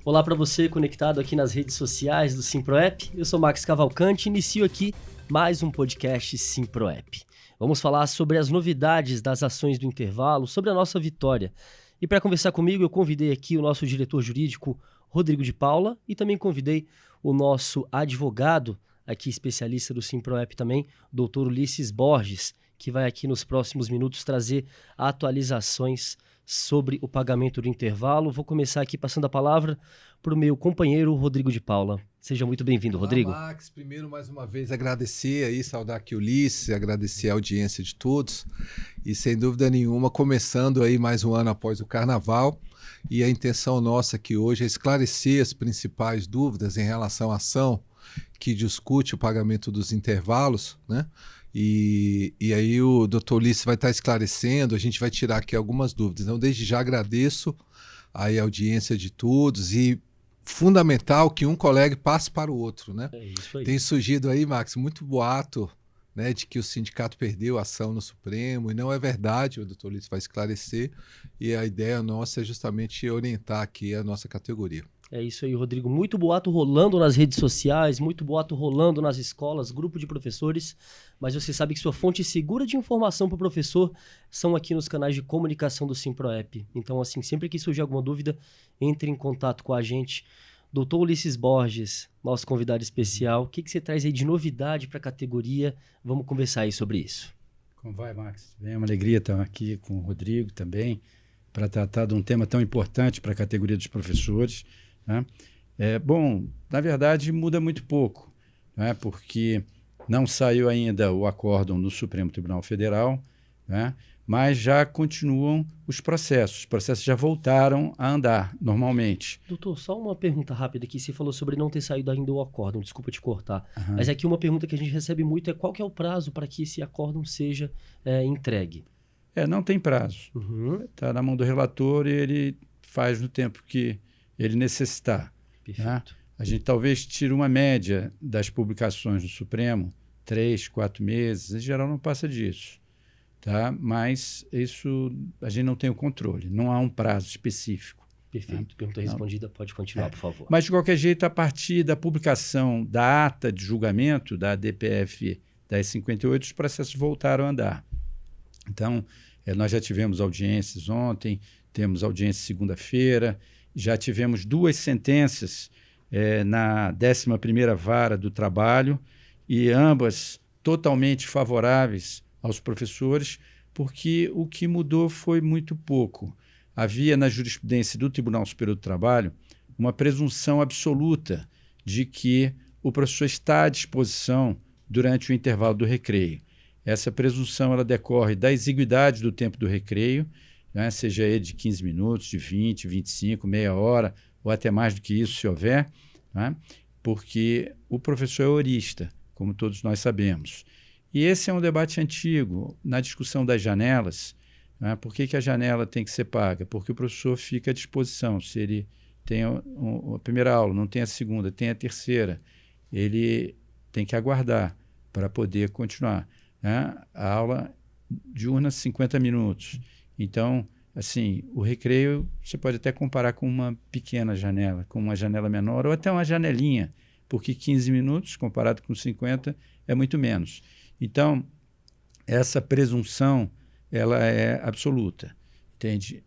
Olá para você conectado aqui nas redes sociais do Simproep. Eu sou Max Cavalcante e inicio aqui mais um podcast Simproep. Vamos falar sobre as novidades das ações do intervalo, sobre a nossa vitória. E para conversar comigo, eu convidei aqui o nosso diretor jurídico, Rodrigo de Paula, e também convidei o nosso advogado, aqui especialista do Simproep também, doutor Ulisses Borges, que vai aqui nos próximos minutos trazer atualizações sobre o pagamento do intervalo. Vou começar aqui passando a palavra para o meu companheiro Rodrigo de Paula. Seja muito bem-vindo, Rodrigo. Olá, Max. Primeiro, mais uma vez, agradecer aí, saudar aqui o Ulisses, agradecer a audiência de todos. E, sem dúvida nenhuma, começando aí mais um ano após o Carnaval. E a intenção nossa aqui hoje é esclarecer as principais dúvidas em relação à ação que discute o pagamento dos intervalos, né? E aí o doutor Ulisses vai estar esclarecendo, a gente vai tirar aqui algumas dúvidas. Então, desde já agradeço aí a audiência de todos e fundamental que um colega passe para o outro, né? É isso aí. Tem surgido aí, Max, muito boato, né, de que o sindicato perdeu a ação no Supremo, e não é verdade, o doutor Ulisses vai esclarecer, e a ideia nossa é justamente orientar aqui a nossa categoria. É isso aí, Rodrigo. Muito boato rolando nas redes sociais, muito boato rolando nas escolas, grupo de professores, mas você sabe que sua fonte segura de informação para o professor são aqui nos canais de comunicação do Simproep. Então, assim, sempre que surgir alguma dúvida, entre em contato com a gente. Doutor Ulisses Borges, nosso convidado especial, o que você traz aí de novidade para a categoria? Vamos conversar aí sobre isso. Como vai, Max? É uma alegria estar aqui com o Rodrigo também, para tratar de um tema tão importante para a categoria dos professores, né? Bom, na verdade muda muito pouco, né? Porque não saiu ainda o acórdão do Supremo Tribunal Federal, né? Mas já continuam os processos já voltaram a andar normalmente. Doutor, só uma pergunta rápida aqui, você falou sobre não ter saído ainda o acórdão, desculpa te cortar, Uhum. mas aqui uma pergunta que a gente recebe muito é qual que é o prazo para que esse acórdão seja entregue? Não tem prazo, está na mão do relator e ele faz no tempo que ele necessitar. Perfeito. Né? A gente talvez tire uma média das publicações do Supremo, 3, 4 meses, em geral não passa disso. Tá? Mas isso a gente não tem o controle, não há um prazo específico. Perfeito, Né? pergunta respondida, pode continuar, por favor. Mas, de qualquer jeito, a partir da publicação da ata de julgamento da DPF 1058, os processos voltaram a andar. Então, nós já tivemos audiências ontem, temos audiência segunda-feira, já tivemos 2 sentenças na 11ª Vara do Trabalho, e ambas totalmente favoráveis aos professores, porque o que mudou foi muito pouco. Havia na jurisprudência do Tribunal Superior do Trabalho uma presunção absoluta de que o professor está à disposição durante o intervalo do recreio. Essa presunção ela decorre da exiguidade do tempo do recreio, né, seja ele de 15 minutos, de 20, 25, meia hora, ou até mais do que isso, se houver, né, porque o professor é horista, como todos nós sabemos. E esse é um debate antigo, na discussão das janelas. Né, por que a janela tem que ser paga? Porque o professor fica à disposição. Se ele tem a primeira aula, não tem a segunda, tem a terceira, ele tem que aguardar para poder continuar. Né? A aula diurna 50 minutos. Então, assim, o recreio você pode até comparar com uma pequena janela, com uma janela menor, ou até uma janelinha, porque 15 minutos, comparado com 50, é muito menos. Então, essa presunção, ela é absoluta, entende?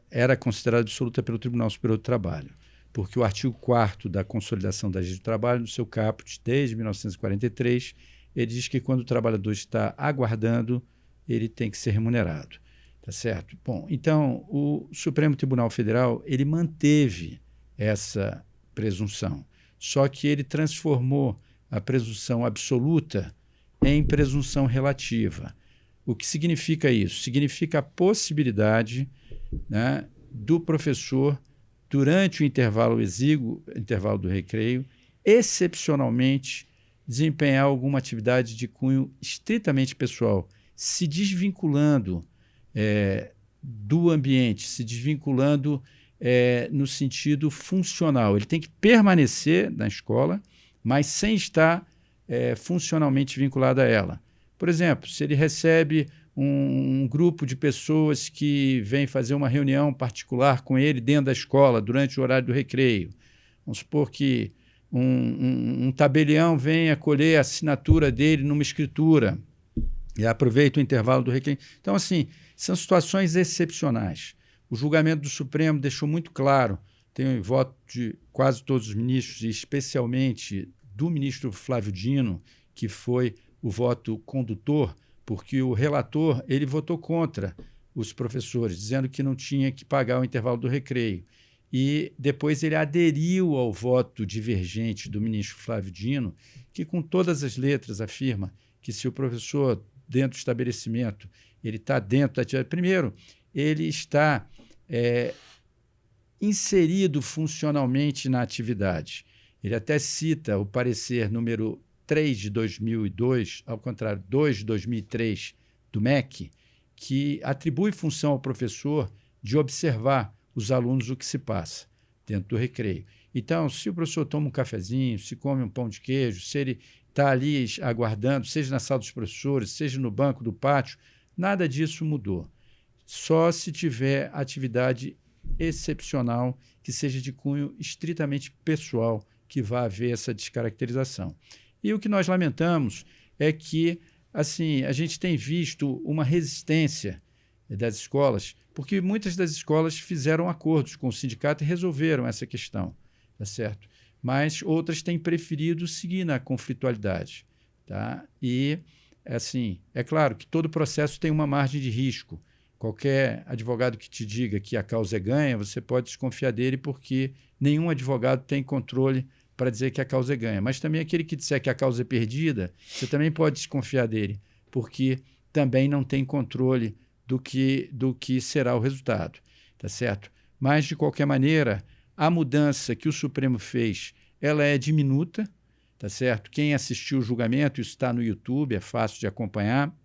Era considerada absoluta pelo Tribunal Superior do Trabalho, porque o artigo 4º da Consolidação da Lei do Trabalho, no seu caput, desde 1943, ele diz que quando o trabalhador está aguardando, ele tem que ser remunerado. Tá certo? Bom, então, o Supremo Tribunal Federal, ele manteve essa presunção, só que ele transformou a presunção absoluta em presunção relativa. O que significa isso? Significa a possibilidade, né, do professor, durante o intervalo exíguo, intervalo do recreio, excepcionalmente desempenhar alguma atividade de cunho estritamente pessoal, se desvinculando do ambiente, se desvinculando no sentido funcional. Ele tem que permanecer na escola, mas sem estar funcionalmente vinculado a ela. Por exemplo, se ele recebe um grupo de pessoas que vem fazer uma reunião particular com ele dentro da escola durante o horário do recreio. Vamos supor que um tabelião vem colher a assinatura dele numa escritura e aproveita o intervalo do recreio. Então, assim, são situações excepcionais. O julgamento do Supremo deixou muito claro, tem o voto de quase todos os ministros, e especialmente do ministro Flávio Dino, que foi o voto condutor, porque o relator ele votou contra os professores, dizendo que não tinha que pagar o intervalo do recreio. E depois ele aderiu ao voto divergente do ministro Flávio Dino, que com todas as letras afirma que se o professor, dentro do estabelecimento, ele está dentro da atividade, primeiro, ele está inserido funcionalmente na atividade. Ele até cita o parecer número 3 de 2002, ao contrário, 2 de 2003, do MEC, que atribui função ao professor de observar os alunos o que se passa dentro do recreio. Então, se o professor toma um cafezinho, se come um pão de queijo, se ele está ali aguardando, seja na sala dos professores, seja no banco do pátio, nada disso mudou. Só se tiver atividade excepcional que seja de cunho estritamente pessoal que vá haver essa descaracterização. E o que nós lamentamos é que, assim, a gente tem visto uma resistência das escolas, porque muitas das escolas fizeram acordos com o sindicato e resolveram essa questão, tá certo? Mas outras têm preferido seguir na conflitualidade, tá? E, assim, é claro que todo processo tem uma margem de risco. Qualquer advogado que te diga que a causa é ganha, você pode desconfiar dele, porque nenhum advogado tem controle para dizer que a causa é ganha. Mas também aquele que disser que a causa é perdida, você também pode desconfiar dele, porque também não tem controle do que será o resultado, tá certo? Mas, de qualquer maneira, a mudança que o Supremo fez, ela é diminuta, tá certo? Quem assistiu o julgamento, isso está no YouTube, é fácil de acompanhar,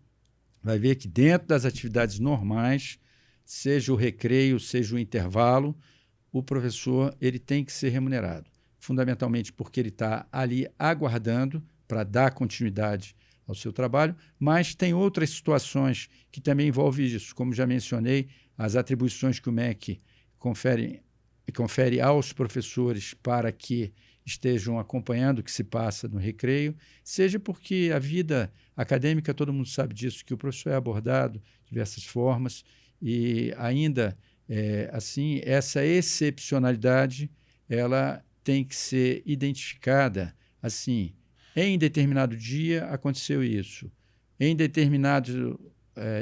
vai ver que dentro das atividades normais, seja o recreio, seja o intervalo, o professor ele tem que ser remunerado, fundamentalmente porque ele está ali aguardando para dar continuidade ao seu trabalho, mas tem outras situações que também envolvem isso, como já mencionei, as atribuições que o MEC confere aos professores para que estejam acompanhando o que se passa no recreio, seja porque a vida acadêmica, todo mundo sabe disso, que o professor é abordado de diversas formas e ainda, assim, essa excepcionalidade, ela tem que ser identificada, assim, em determinado dia aconteceu isso, em determinado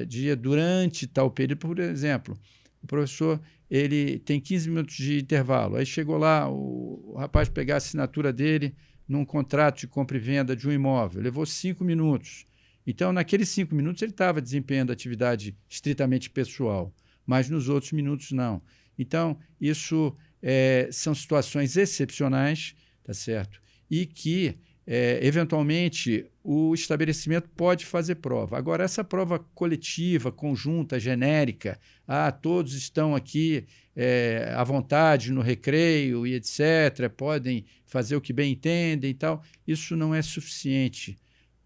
dia, durante tal período, por exemplo, o professor ele tem 15 minutos de intervalo, aí chegou lá o rapaz pegar a assinatura dele num contrato de compra e venda de um imóvel, levou 5 minutos. Então, naqueles 5 minutos, ele estava desempenhando atividade estritamente pessoal, mas nos outros minutos não. Então, isso são situações excepcionais, tá certo? E que eventualmente, o estabelecimento pode fazer prova. Agora, essa prova coletiva, conjunta, genérica, todos estão aqui à vontade no recreio e etc., podem fazer o que bem entendem e tal, isso não é suficiente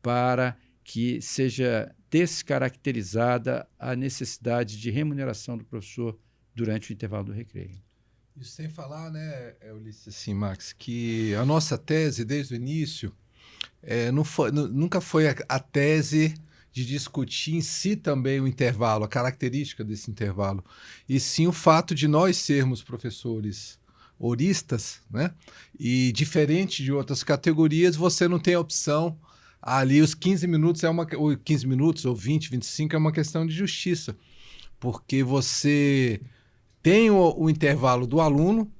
para que seja descaracterizada a necessidade de remuneração do professor durante o intervalo do recreio. Isso sem falar, né, Ulisses, assim, Max, que a nossa tese, desde o início, nunca foi a tese de discutir em si também o intervalo, a característica desse intervalo, e sim o fato de nós sermos professores horistas, né, e diferente de outras categorias, você não tem a opção, ali os 15 minutos, ou 15 minutos, ou 20, 25, é uma questão de justiça, porque você tem o intervalo do aluno,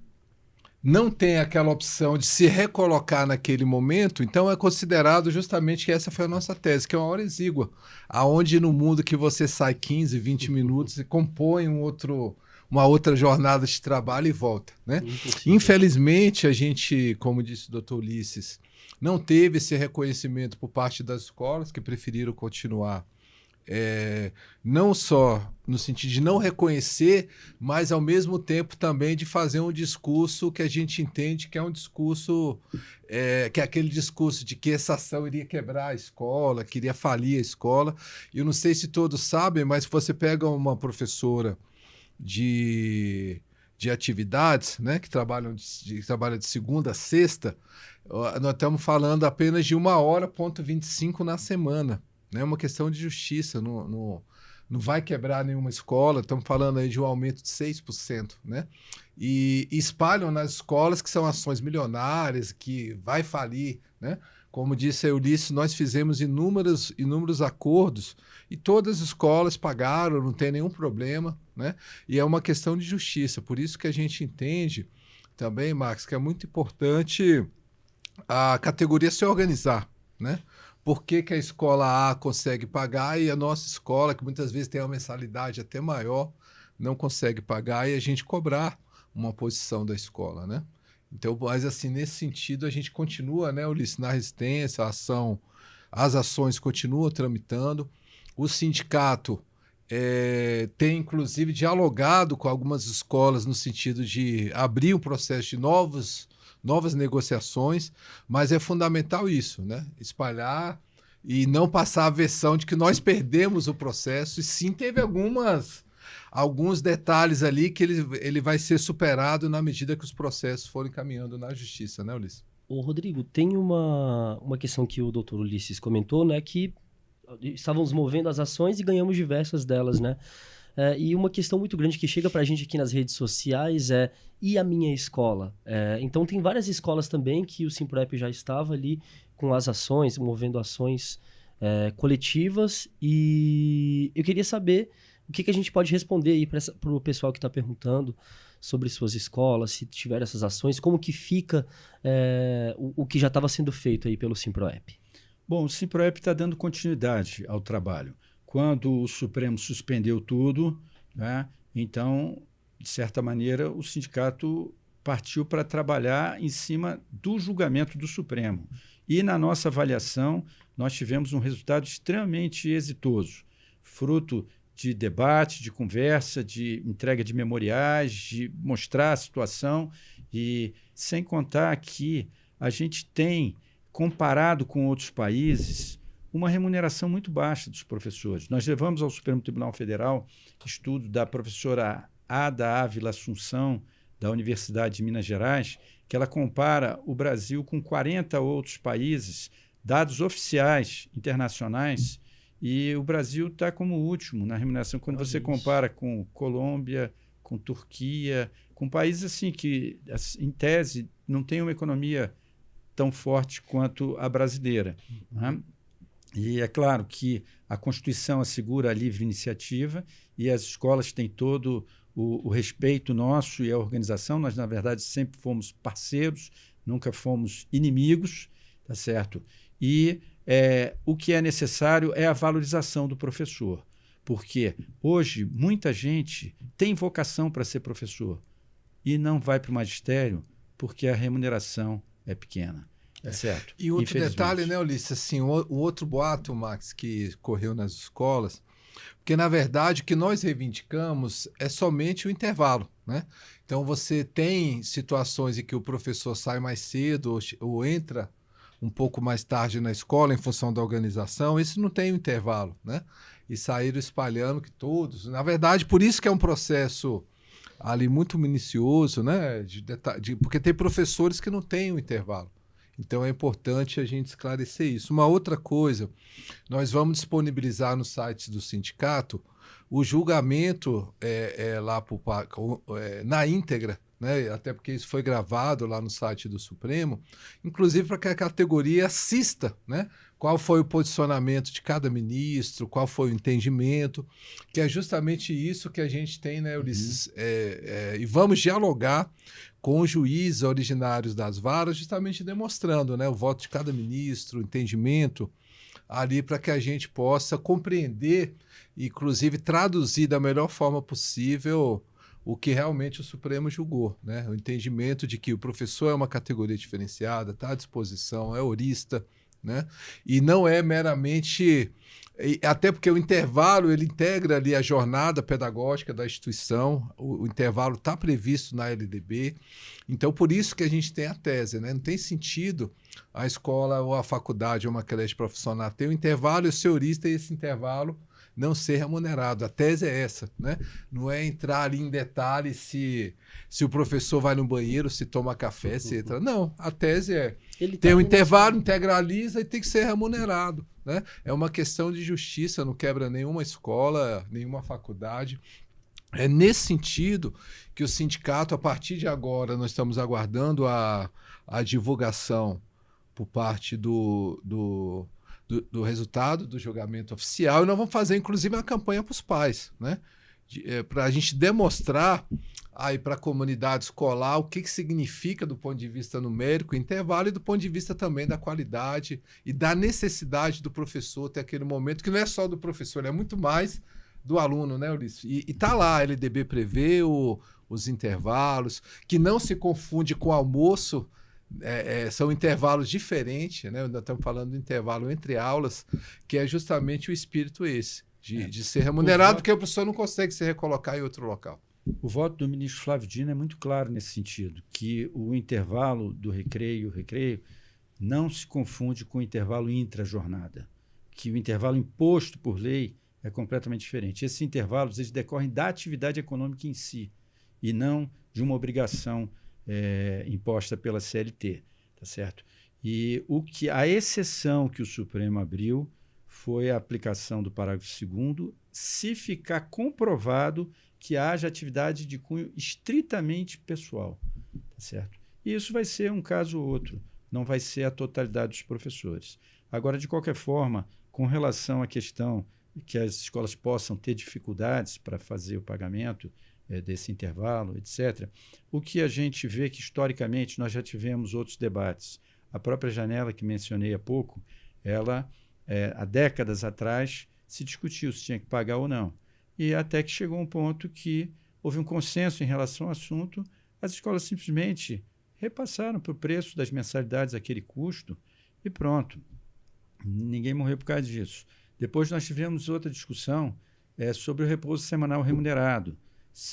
não tem aquela opção de se recolocar naquele momento, então é considerado justamente que essa foi a nossa tese, que é uma hora exígua, aonde no mundo que você sai 15, 20 minutos e compõe uma outra jornada de trabalho e volta, né? Infelizmente, a gente, como disse o Dr. Ulisses, não teve esse reconhecimento por parte das escolas, que preferiram continuar não só no sentido de não reconhecer, mas ao mesmo tempo também de fazer um discurso que a gente entende que é um discurso, que é aquele discurso de que essa ação iria quebrar a escola, que iria falir a escola. Eu não sei se todos sabem, mas se você pega uma professora de atividades, né, que trabalha de segunda a sexta, nós estamos falando apenas de 1h,25 na semana. É uma questão de justiça, não vai quebrar nenhuma escola, estamos falando aí de um aumento de 6%, né? E espalham nas escolas que são ações milionárias, que vai falir, né? Como disse a Ulisses, nós fizemos inúmeros acordos e todas as escolas pagaram, não tem nenhum problema, né? E é uma questão de justiça, por isso que a gente entende também, Max, que é muito importante a categoria se organizar, né? Por que a escola A consegue pagar e a nossa escola, que muitas vezes tem uma mensalidade até maior, não consegue pagar e a gente cobrar uma posição da escola, né? Então, mas assim, nesse sentido, a gente continua, né, Ulisses, na resistência, as ações continuam tramitando. O sindicato tem, inclusive, dialogado com algumas escolas no sentido de abrir um processo de novas negociações, mas é fundamental isso, né? Espalhar e não passar a versão de que nós perdemos o processo, e sim teve alguns detalhes ali que ele vai ser superado na medida que os processos forem caminhando na justiça, né, Ulisses? Ô, Rodrigo, tem uma questão que o doutor Ulisses comentou, né, que estávamos movendo as ações e ganhamos diversas delas, né? E uma questão muito grande que chega para a gente aqui nas redes sociais e a minha escola? Então, tem várias escolas também que o Simproep já estava ali com as ações, movendo ações coletivas, e eu queria saber o que a gente pode responder aí para o pessoal que está perguntando sobre suas escolas, se tiver essas ações, como que fica o que já estava sendo feito aí pelo Simproep? Bom, o Simproep está dando continuidade ao trabalho. Quando o Supremo suspendeu tudo, né, então, de certa maneira, o sindicato partiu para trabalhar em cima do julgamento do Supremo. E, na nossa avaliação, nós tivemos um resultado extremamente exitoso, fruto de debate, de conversa, de entrega de memoriais, de mostrar a situação, e sem contar que a gente tem, comparado com outros países, uma remuneração muito baixa dos professores. Nós levamos ao Supremo Tribunal Federal estudo da professora Ada Ávila Assunção, da Universidade de Minas Gerais, que ela compara o Brasil com 40 outros países, dados oficiais internacionais, e o Brasil está como último na remuneração. Quando você compara com Colômbia, com Turquia, com países assim que, em tese, não tem uma economia tão forte quanto a brasileira, né? E é claro que a Constituição assegura a livre iniciativa e as escolas têm todo o respeito nosso e a organização. Nós, na verdade, sempre fomos parceiros, nunca fomos inimigos, tá certo? E o que é necessário é a valorização do professor, porque hoje muita gente tem vocação para ser professor e não vai para o magistério porque a remuneração é pequena. É certo. E outro detalhe, né, Ulisses, assim, o outro boato, Max, que correu nas escolas, porque, na verdade, o que nós reivindicamos é somente o intervalo, né? Então, você tem situações em que o professor sai mais cedo ou entra um pouco mais tarde na escola em função da organização, isso não tem um intervalo, né? E saíram espalhando que todos... Na verdade, por isso que é um processo ali muito minucioso, né? Porque tem professores que não têm um intervalo. Então, é importante a gente esclarecer isso. Uma outra coisa, nós vamos disponibilizar no site do sindicato o julgamento lá na íntegra, né? Até porque isso foi gravado lá no site do Supremo, inclusive para que a categoria assista, né? Qual foi o posicionamento de cada ministro, qual foi o entendimento, que é justamente isso que a gente tem, né, Ulisses? E vamos dialogar com os juízes originários das varas, justamente demonstrando, né, o voto de cada ministro, o entendimento ali para que a gente possa compreender, inclusive traduzir da melhor forma possível o que realmente o Supremo julgou, né? O entendimento de que o professor é uma categoria diferenciada, está à disposição, é horista, né? E não é meramente... Até porque o intervalo, ele integra ali a jornada pedagógica da instituição, o intervalo está previsto na LDB, então por isso que a gente tem a tese, né? Não tem sentido a escola ou a faculdade ou uma creche profissional ter um intervalo e o senhorista e esse intervalo não ser remunerado. A tese é essa, né? Não é entrar ali em detalhes se o professor vai no banheiro, se toma café, se entra. Não, a tese é tem um intervalo, integraliza e tem que ser remunerado, né? É uma questão de justiça, não quebra nenhuma escola, nenhuma faculdade. É nesse sentido que o sindicato, a partir de agora, nós estamos aguardando a divulgação por parte do resultado do julgamento oficial, e nós vamos fazer, inclusive, uma campanha para os pais, né? Para a gente demonstrar aí para a comunidade escolar o que significa do ponto de vista numérico, intervalo, e do ponto de vista também da qualidade e da necessidade do professor ter aquele momento, que não é só do professor, é muito mais do aluno, né, Ulisses? E está lá, a LDB prevê os intervalos, que não se confunde com almoço. São intervalos diferentes, né? Nós estamos falando do intervalo entre aulas, que é justamente o espírito esse, de ser remunerado, porque o professor não consegue se recolocar em outro local. O voto do ministro Flávio Dino é muito claro nesse sentido, que o intervalo do recreio não se confunde com o intervalo intra-jornada, que o intervalo imposto por lei é completamente diferente. Esses intervalos eles decorrem da atividade econômica em si, e não de uma obrigação imposta pela CLT, tá certo? E a exceção que o Supremo abriu foi a aplicação do parágrafo 2º, se ficar comprovado que haja atividade de cunho estritamente pessoal, tá certo? E isso vai ser um caso ou outro, não vai ser a totalidade dos professores. Agora, de qualquer forma, com relação à questão que as escolas possam ter dificuldades para fazer o pagamento desse intervalo, etc., o que a gente vê que, historicamente, nós já tivemos outros debates. A própria janela que mencionei há pouco, ela, há décadas atrás, se discutiu se tinha que pagar ou não. E até que chegou um ponto que houve um consenso em relação ao assunto, as escolas simplesmente repassaram para o preço das mensalidades aquele custo e pronto. Ninguém morreu por causa disso. Depois nós tivemos outra discussão sobre o repouso semanal remunerado,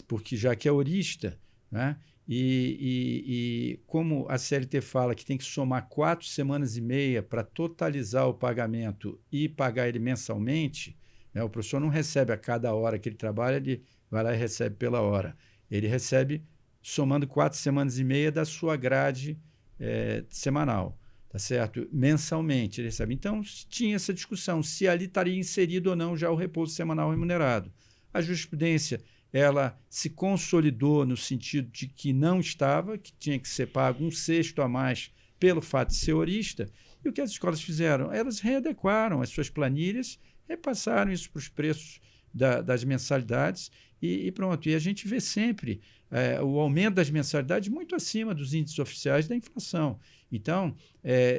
porque já que é horista, né, e como a CLT fala que tem que somar 4 semanas e meia para totalizar o pagamento e pagar ele mensalmente, né, o professor não recebe a cada hora que ele trabalha, ele vai lá e recebe pela hora. Ele recebe somando 4 semanas e meia da sua grade semanal, tá certo? Mensalmente ele recebe. Então, tinha essa discussão, se ali estaria inserido ou não já o repouso semanal remunerado. A jurisprudência ela se consolidou no sentido de que não estava, que tinha que ser pago 1/6 a mais pelo fato de ser horista. E o que as escolas fizeram? Elas readequaram as suas planilhas, repassaram isso para os preços das mensalidades e pronto. E a gente vê sempre o aumento das mensalidades muito acima dos índices oficiais da inflação. Então,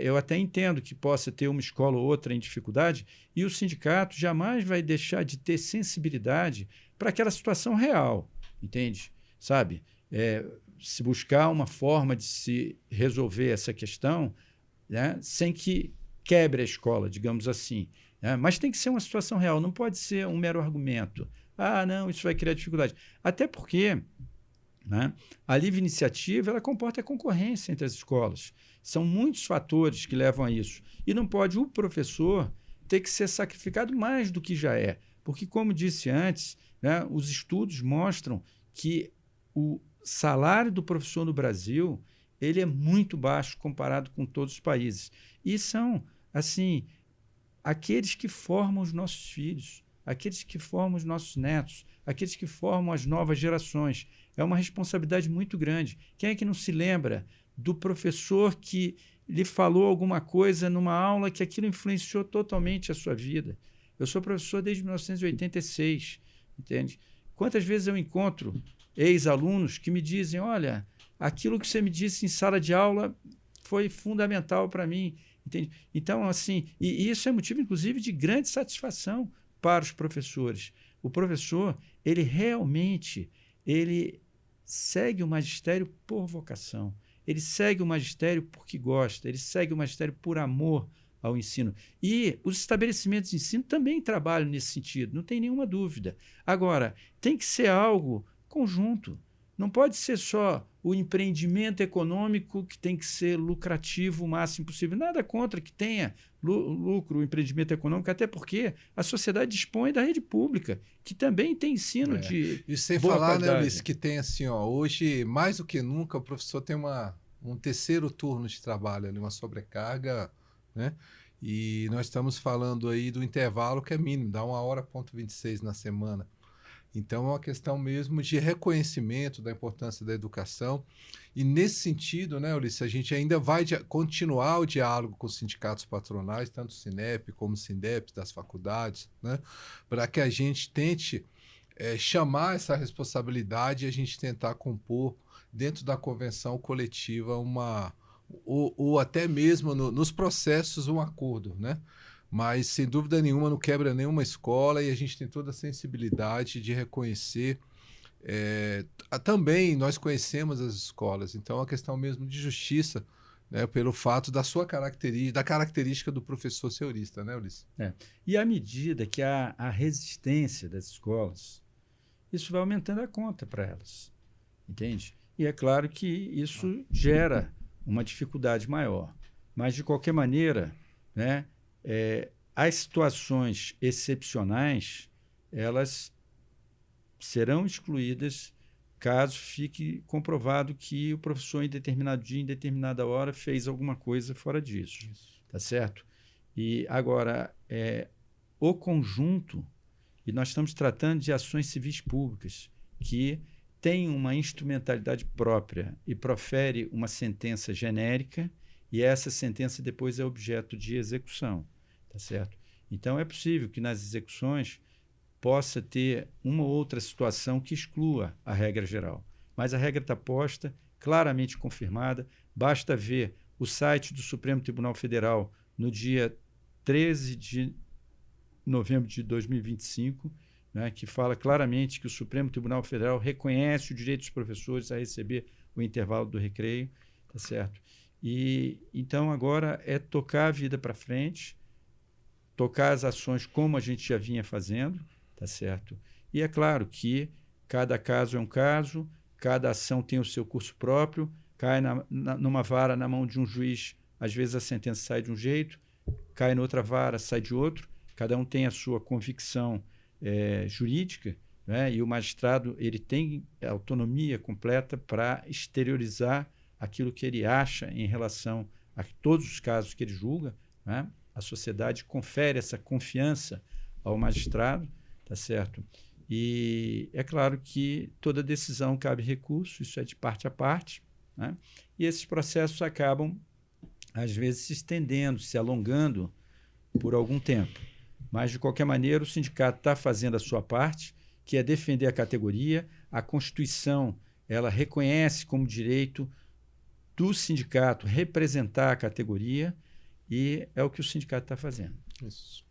eu até entendo que possa ter uma escola ou outra em dificuldade e o sindicato jamais vai deixar de ter sensibilidade para aquela situação real, entende? Sabe? Se buscar uma forma de se resolver essa questão, né, sem que quebre a escola, digamos assim. Mas tem que ser uma situação real, não pode ser um mero argumento. Ah, não, isso vai criar dificuldade. Até porque, né, a livre iniciativa ela comporta a concorrência entre as escolas. São muitos fatores que levam a isso. E não pode o professor ter que ser sacrificado mais do que já é. Porque, como disse antes, né, os estudos mostram que o salário do professor no Brasil ele é muito baixo comparado com todos os países. E são, assim, aqueles que formam os nossos filhos, aqueles que formam os nossos netos, aqueles que formam as novas gerações. É uma responsabilidade muito grande. Quem é que não se lembra do professor que lhe falou alguma coisa numa aula que aquilo influenciou totalmente a sua vida? Eu sou professor desde 1986, entende? Quantas vezes eu encontro ex-alunos que me dizem, olha, aquilo que você me disse em sala de aula foi fundamental para mim, entende? Então, assim, e isso é motivo, inclusive, de grande satisfação para os professores. O professor, ele realmente, ele segue o magistério por vocação, ele segue o magistério porque gosta, ele segue o magistério por amor ao ensino. E os estabelecimentos de ensino também trabalham nesse sentido, não tem nenhuma dúvida. Agora, tem que ser algo conjunto. Não pode ser só o empreendimento econômico que tem que ser lucrativo o máximo possível. Nada contra que tenha lucro o empreendimento econômico, até porque a sociedade dispõe da rede pública, que também tem ensino de e sem boa falar, qualidade. né, Ulisses, que tem assim, ó, hoje, mais do que nunca, o professor tem um terceiro turno de trabalho, ali, uma sobrecarga, né? E nós estamos falando aí do intervalo que é mínimo, dá 1h26 na semana. Então, é uma questão mesmo de reconhecimento da importância da educação. E, nesse sentido, né, Ulisses, a gente ainda vai continuar o diálogo com os sindicatos patronais, tanto o Sinep como o Sindep das faculdades, né, para que a gente tente chamar essa responsabilidade e a gente tentar compor, dentro da convenção coletiva, ou até mesmo nos processos, um acordo, né? Mas, sem dúvida nenhuma, não quebra nenhuma escola e a gente tem toda a sensibilidade de reconhecer. Também nós conhecemos as escolas, então é uma questão mesmo de justiça, né, pelo fato da sua característica, da característica do professor seurista, né, Ulisses? E à medida que há a resistência das escolas, isso vai aumentando a conta para elas, entende? E é claro que isso gera uma dificuldade maior. Mas, de qualquer maneira, né, as situações excepcionais, elas serão excluídas caso fique comprovado que o professor, em determinado dia, em determinada hora, fez alguma coisa fora disso. Tá certo? E, agora, o conjunto, e nós estamos tratando de ações civis públicas, que têm uma instrumentalidade própria e profere uma sentença genérica, e essa sentença depois é objeto de execução. Tá certo? Então, é possível que nas execuções possa ter uma ou outra situação que exclua a regra geral. Mas a regra está posta, claramente confirmada. Basta ver o site do Supremo Tribunal Federal no dia 13 de novembro de 2025, né, que fala claramente que o Supremo Tribunal Federal reconhece o direito dos professores a receber o intervalo do recreio. Tá certo? E, então, agora é tocar a vida para frente, tocar as ações como a gente já vinha fazendo, tá certo? E é claro que cada caso é um caso, cada ação tem o seu curso próprio, cai numa vara na mão de um juiz, às vezes a sentença sai de um jeito, cai noutra vara, sai de outro, cada um tem a sua convicção jurídica, né? E o magistrado ele tem autonomia completa para exteriorizar aquilo que ele acha em relação a todos os casos que ele julga, né? A sociedade confere essa confiança ao magistrado, tá certo? E é claro que toda decisão cabe recurso, isso é de parte a parte, né? E esses processos acabam, às vezes, se estendendo, se alongando por algum tempo. Mas, de qualquer maneira, o sindicato está fazendo a sua parte, que é defender a categoria. A Constituição ela reconhece como direito do sindicato representar a categoria, e é o que o sindicato está fazendo. Isso.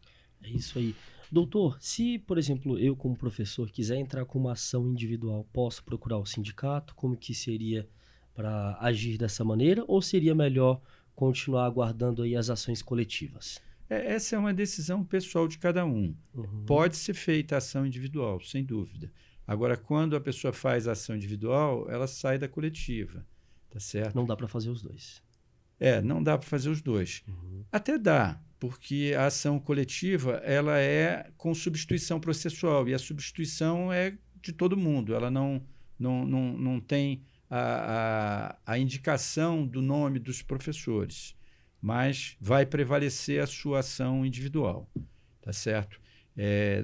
É isso aí. Doutor, se, por exemplo, eu como professor quiser entrar com uma ação individual, posso procurar o sindicato? Como que seria para agir dessa maneira? Ou seria melhor continuar aguardando aí as ações coletivas? Essa é uma decisão pessoal de cada um. Pode ser feita a ação individual, sem dúvida. Agora, quando a pessoa faz a ação individual, ela sai da coletiva. Tá certo? Não dá para fazer os dois. Não dá para fazer os dois. Até dá, porque a ação coletiva ela é com substituição processual, e a substituição é de todo mundo. Ela não tem a indicação do nome dos professores, mas vai prevalecer a sua ação individual. Tá certo?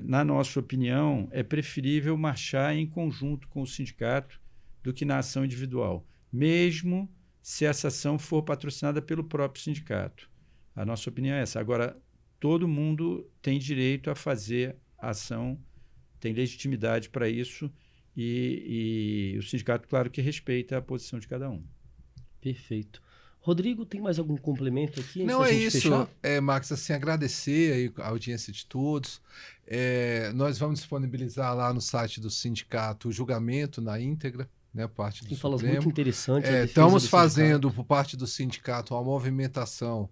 Na nossa opinião, é preferível marchar em conjunto com o sindicato do que na ação individual, mesmo se essa ação for patrocinada pelo próprio sindicato. A nossa opinião é essa. Agora, todo mundo tem direito a fazer a ação, tem legitimidade para isso, e o sindicato, claro, que respeita a posição de cada um. Perfeito. Rodrigo, tem mais algum complemento aqui? Não, é isso, Max, assim, agradecer aí a audiência de todos. Nós vamos disponibilizar lá no site do sindicato o julgamento na íntegra, né, parte do tem falas Supremo. muito interessantes. Estamos fazendo, por parte do sindicato, uma movimentação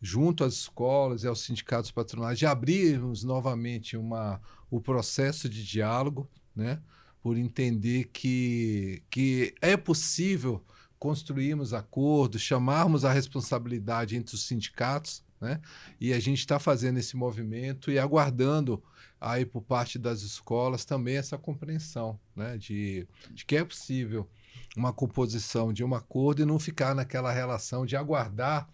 junto às escolas e aos sindicatos patronais, de abrirmos novamente o processo de diálogo, né? Por entender que é possível construirmos acordos, chamarmos a responsabilidade entre os sindicatos, né? E a gente está fazendo esse movimento e aguardando aí por parte das escolas também essa compreensão, né? De que é possível uma composição de um acordo e não ficar naquela relação de aguardar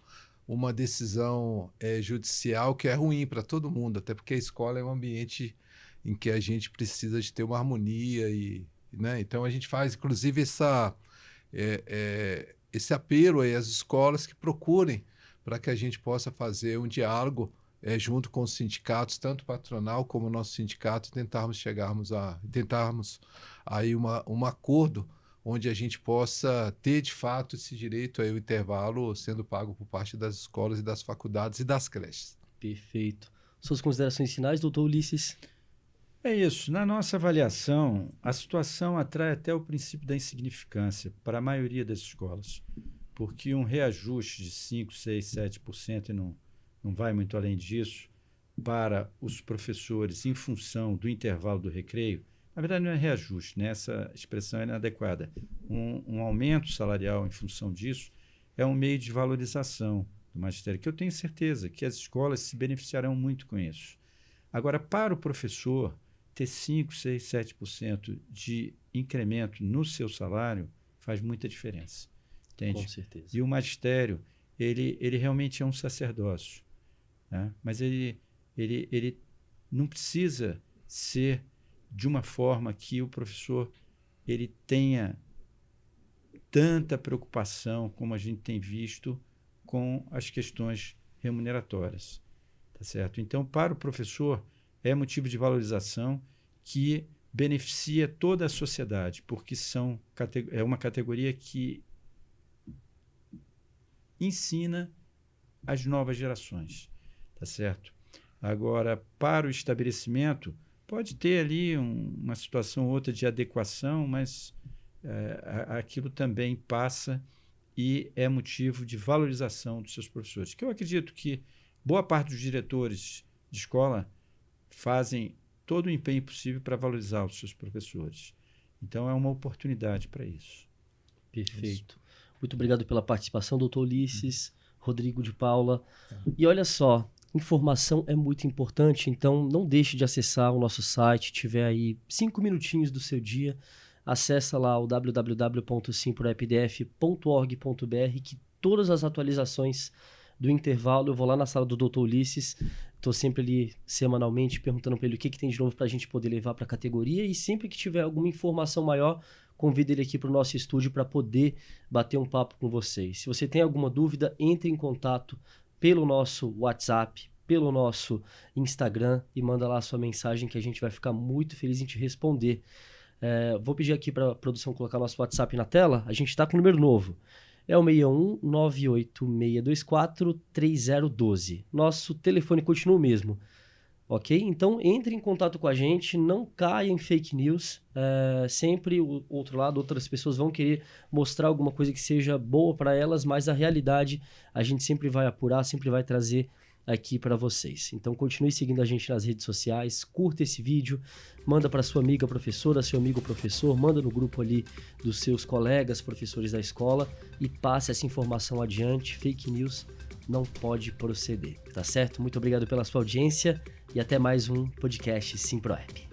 uma decisão judicial que é ruim para todo mundo, até porque a escola é um ambiente em que a gente precisa de ter uma harmonia né? Então a gente faz, inclusive, esse apelo aí às escolas que procurem para que a gente possa fazer um diálogo junto com os sindicatos, tanto patronal como o nosso sindicato, e tentarmos aí um acordo onde a gente possa ter, de fato, esse direito aí, o intervalo sendo pago por parte das escolas e das faculdades e das creches. Perfeito. Suas considerações finais, doutor Ulisses? É isso. Na nossa avaliação, a situação atrai até o princípio da insignificância para a maioria das escolas, porque um reajuste de 5%, 6%, 7% e não vai muito além disso para os professores em função do intervalo do recreio, na verdade não é reajuste, né? Essa expressão é inadequada. Um aumento salarial em função disso é um meio de valorização do magistério, que eu tenho certeza que as escolas se beneficiarão muito com isso. Agora, para o professor, ter 5%, 6%, 7% de incremento no seu salário faz muita diferença. Entende? Com certeza. E o magistério, ele realmente é um sacerdócio, né? Mas ele não precisa ser de uma forma que o professor ele tenha tanta preocupação como a gente tem visto com as questões remuneratórias. Tá certo? Então, para o professor, é motivo de valorização que beneficia toda a sociedade, porque é uma categoria que ensina as novas gerações. Tá certo? Agora, para o estabelecimento, pode ter ali uma situação ou outra de adequação, mas aquilo também passa e é motivo de valorização dos seus professores. Que eu acredito que boa parte dos diretores de escola fazem todo o empenho possível para valorizar os seus professores. Então, é uma oportunidade para isso. Perfeito. Muito obrigado pela participação, doutor Ulisses, Rodrigo de Paula. E olha só, informação é muito importante, então não deixe de acessar o nosso site, tiver aí 5 minutinhos do seu dia, acessa lá o www.simproepdf.org.br, que todas as atualizações do intervalo, eu vou lá na sala do Dr. Ulisses, estou sempre ali semanalmente perguntando para ele o que tem de novo para a gente poder levar para a categoria, e sempre que tiver alguma informação maior, convido ele aqui para o nosso estúdio para poder bater um papo com vocês. Se você tem alguma dúvida, entre em contato pelo nosso WhatsApp, pelo nosso Instagram e manda lá a sua mensagem que a gente vai ficar muito feliz em te responder. Vou pedir aqui para a produção colocar nosso WhatsApp na tela. A gente está com um número novo. É o 61-98624-3012. Nosso telefone continua o mesmo. Ok? Então, entre em contato com a gente, não caia em fake news. Sempre o outro lado, outras pessoas vão querer mostrar alguma coisa que seja boa para elas, mas a realidade a gente sempre vai apurar, sempre vai trazer aqui para vocês. Então, continue seguindo a gente nas redes sociais, curta esse vídeo, manda para sua amiga professora, seu amigo professor, manda no grupo ali dos seus colegas professores da escola e passe essa informação adiante. Fake news não pode proceder, tá certo? Muito obrigado pela sua audiência e até mais um podcast SimproEP.